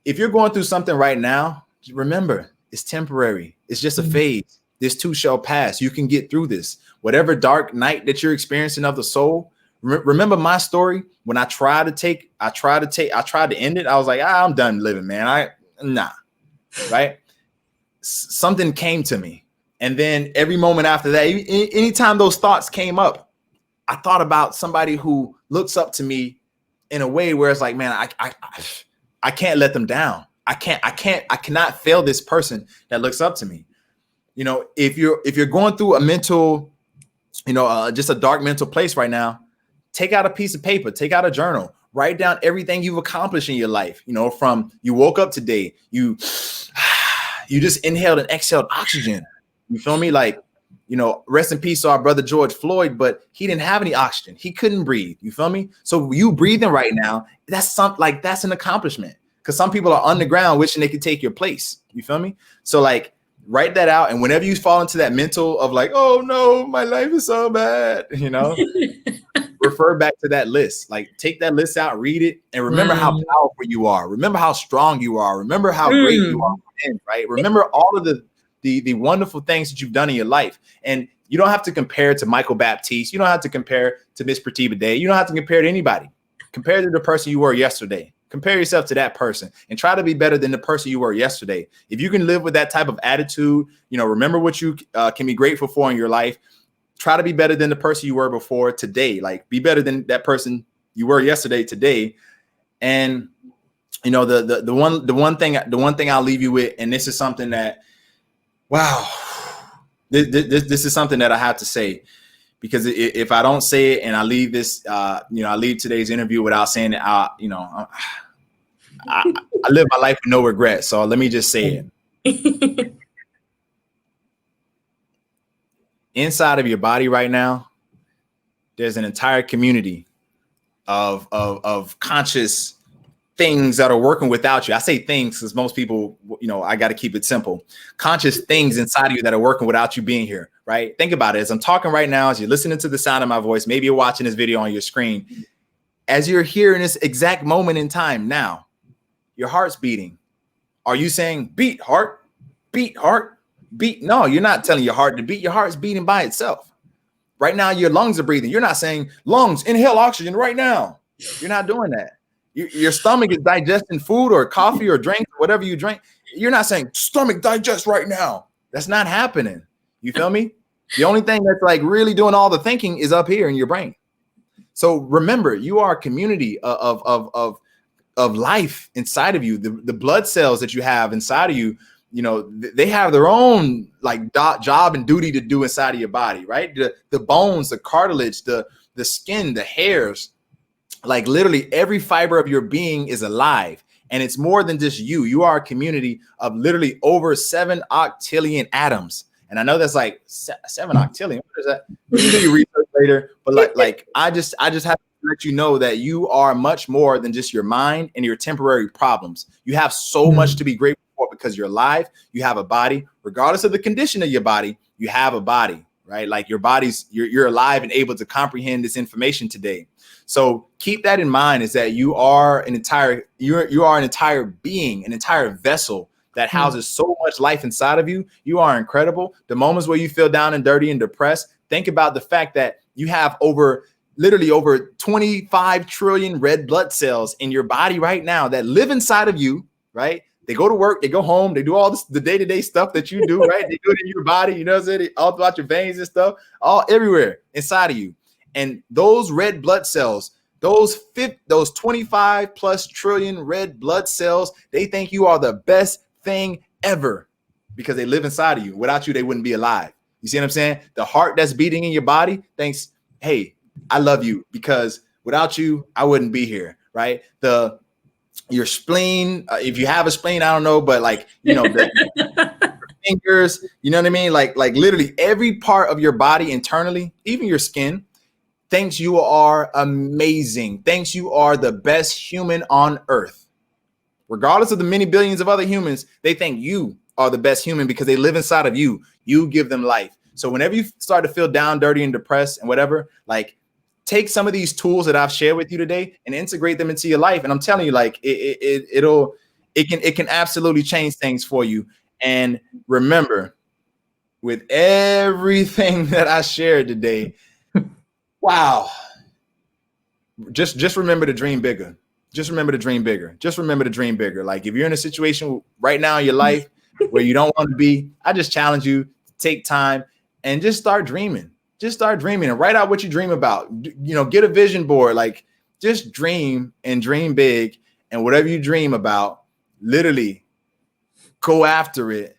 if you're going through something right now, remember, it's temporary. It's just a phase. This too shall pass. You can get through this. Whatever dark night that you're experiencing of the soul, remember my story when I tried to end it. I was like, I'm done living, man. Right? Something came to me. And then every moment after that, anytime those thoughts came up, I thought about somebody who looks up to me in a way where it's like, man, I can't let them down. I cannot fail this person that looks up to me. You know, if you're going through a mental, you know, just a dark mental place right now, take out a piece of paper, take out a journal, write down everything you've accomplished in your life. You know, from you woke up today, you just inhaled and exhaled oxygen. You feel me? Like rest in peace to our brother George Floyd, but he didn't have any oxygen. He couldn't breathe. You feel me? So you breathing right now, that's an accomplishment, because some people are underground wishing they could take your place. You feel me? So like, write that out. And whenever you fall into that mental of like, oh no, my life is so bad, refer back to that list. Like, take that list out, read it, and remember how powerful you are. Remember how strong you are. Remember how great you are, right? Remember all of the wonderful things that you've done in your life. And you don't have to compare to Michael Baptiste. You don't have to compare to Miss Pratibha Day. You don't have to compare to anybody. Compare to the person you were yesterday. Compare yourself to that person and try to be better than the person you were yesterday. If you can live with that type of attitude, remember what you can be grateful for in your life. Try to be better than the person you were before today. Like, be better than that person you were yesterday today. And the one thing I'll leave you with, and this is something that, wow, this is something that I have to say, because if I don't say it and I leave this, I leave today's interview without saying it, I live my life with no regret. So let me just say it. Inside of your body right now, there's an entire community of conscious things that are working without you. I say things because most people, I got to keep it simple. Conscious things inside of you that are working without you being here, right? Think about it. As I'm talking right now, as you're listening to the sound of my voice, maybe you're watching this video on your screen. As you're here in this exact moment in time now, your heart's beating. Are you saying, beat, heart, beat, heart? Beat? No, you're not telling your heart to beat. Your heart's beating by itself. Right now, your lungs are breathing. You're not saying, lungs, inhale oxygen right now. You're not doing that. Your stomach is digesting food or coffee or drink, whatever you drink. You're not saying, stomach, digest right now. That's not happening. You feel me? The only thing that's like really doing all the thinking is up here in your brain. So remember, you are a community of life inside of you. The blood cells that you have inside of you, they have their own like job and duty to do inside of your body, right? The bones, the cartilage, the skin, the hairs, like literally every fiber of your being is alive. And it's more than just you. You are a community of literally over 7 octillion atoms. And I know that's like 7 octillion. What is that? You can do your research later. But like I just have to let you know that you are much more than just your mind and your temporary problems. You have so much to be grateful for, because you're alive. You have a body, regardless of the condition of your body. You have a body, right? Like your body's, you're alive and able to comprehend this information today. So keep that in mind, is that you are an entire being, an entire vessel that houses so much life inside of you. You are incredible. The moments where you feel down and dirty and depressed, think about the fact that you have literally over 25 trillion red blood cells in your body right now that live inside of you, right? They go to work, they go home, they do all this, the day-to-day stuff that you do, right? They do it in your body, you know what I'm saying? All throughout your veins and stuff, all everywhere inside of you. And those red blood cells, those 25 plus trillion red blood cells, they think you are the best thing ever because they live inside of you. Without you, they wouldn't be alive. You see what I'm saying? The heart that's beating in your body thinks, hey, I love you, because without you, I wouldn't be here, right? Your spleen, if you have a spleen, I don't know, but like, the fingers, you know what I mean? Like literally every part of your body internally, even your skin, thinks you are amazing. Thinks you are the best human on earth. Regardless of the many billions of other humans, they think you are the best human because they live inside of you. You give them life. So whenever you start to feel down, dirty, and depressed and whatever, like, take some of these tools that I've shared with you today and integrate them into your life. And I'm telling you, like, it can absolutely change things for you. And remember, with everything that I shared today, wow, just remember to dream bigger. Just remember to dream bigger. Just remember to dream bigger. Like, if you're in a situation right now in your life where you don't want to be, I just challenge you to take time and just start dreaming. Just start dreaming and write out what you dream about. Get a vision board. Like, just dream and dream big. And whatever you dream about, literally go after it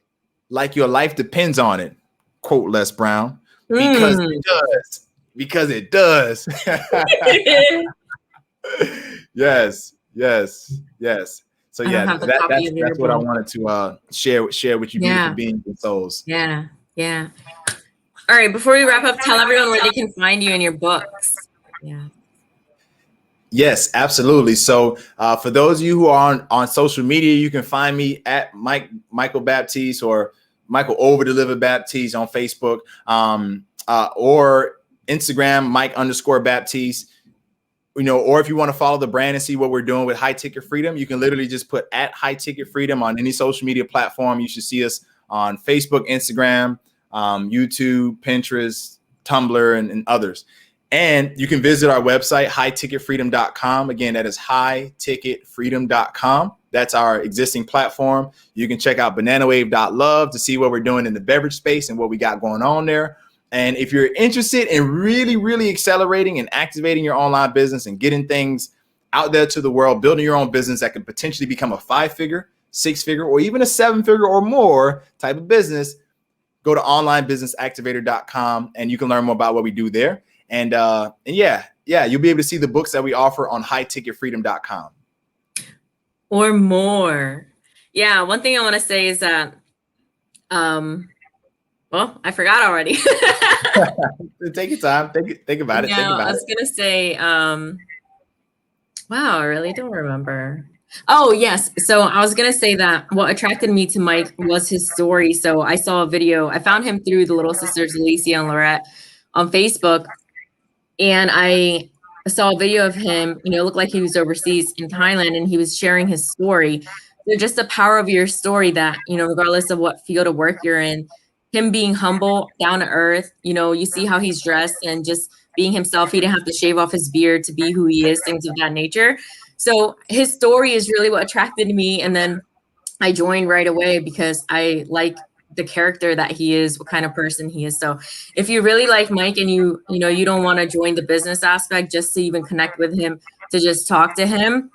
like your life depends on it. Quote Les Brown. Because it does. Because it does. Yes. So yeah, that's what I wanted to share with you, beautiful beings and souls. Yeah. All right, before we wrap up, tell everyone where they can find you in your books. Yeah. Yes, absolutely. So for those of you who are on social media, you can find me at Michael Baptiste or Michael Overdeliver Baptiste on Facebook, or Instagram, Mike_Baptiste. Or if you want to follow the brand and see what we're doing with High Ticket Freedom, you can literally just put at High Ticket Freedom on any social media platform. You should see us on Facebook, Instagram, YouTube, Pinterest, Tumblr, and others. And you can visit our website, highticketfreedom.com. Again, that is highticketfreedom.com. That's our existing platform. You can check out bananawave.love to see what we're doing in the beverage space and what we got going on there. And if you're interested in really, really accelerating and activating your online business and getting things out there to the world, building your own business that can potentially become a 5-figure, 6-figure, or even a 7-figure or more type of business, go to onlinebusinessactivator.com and you can learn more about what we do there. And yeah, you'll be able to see the books that we offer on highticketfreedom.com. Or more. Yeah, one thing I want to say is that, well, I forgot already. Take your time. Think about it. I was gonna say, wow, I really don't remember. Oh, yes. So I was going to say that what attracted me to Mike was his story. So I saw a video. I found him through the little sisters, Alicia and Lorette, on Facebook. And I saw a video of him, it looked like he was overseas in Thailand and he was sharing his story. So just the power of your story that, regardless of what field of work you're in, him being humble, down to earth, you see how he's dressed and just being himself. He didn't have to shave off his beard to be who he is, things of that nature. So his story is really what attracted me. And then I joined right away because I like the character that he is, what kind of person he is. So if you really like Mike and you don't want to join the business aspect just to even connect with him, to just talk to him,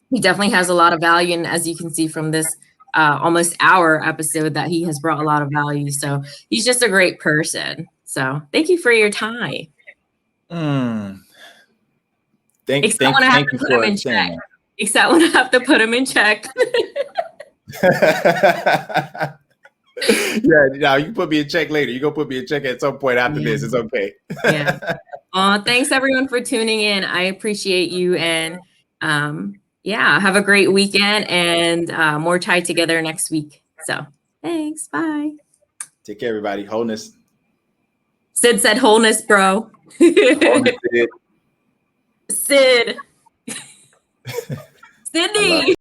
he definitely has a lot of value. And as you can see from this almost hour episode, that he has brought a lot of value. So he's just a great person. So thank you for your time. Except when I have to put him in check. Except when I have to put him in check. Yeah, no, you can put me in check later. You go put me in check at some point after this. It's okay. Yeah. Thanks everyone for tuning in. I appreciate you, and have a great weekend, and more Chai together next week. So thanks. Bye. Take care, everybody. Wholeness. Sid said wholeness, bro. Wholeness, Sid. Sid. Sydney.